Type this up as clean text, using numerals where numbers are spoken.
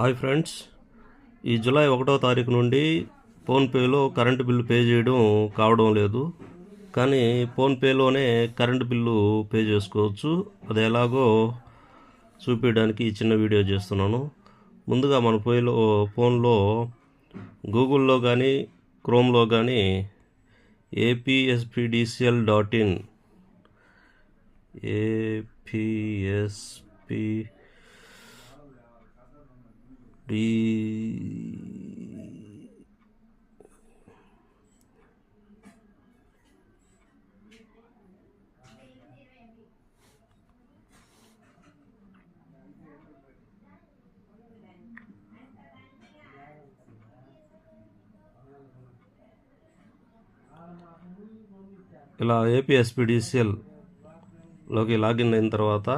Hi friends, ఈ July 1వ తారీఖు నుండి ఫోన్పేలో కరెంటు బిల్లు పే చేయడం కావడం లేదు. కానీ ఫోన్పేలోనే కరెంటు బిల్లు పే చేసుకోవచ్చు. అది ఎలాగో చూపించడానికి ఈ చిన్న వీడియో చేస్తున్నాను. ముందుగా మన ఫోన్లో గూగుల్లో కానీ క్రోమ్లో కానీ apspdcl.in ఇలా APSPDCLలోకి లాగిన్ అయిన తర్వాత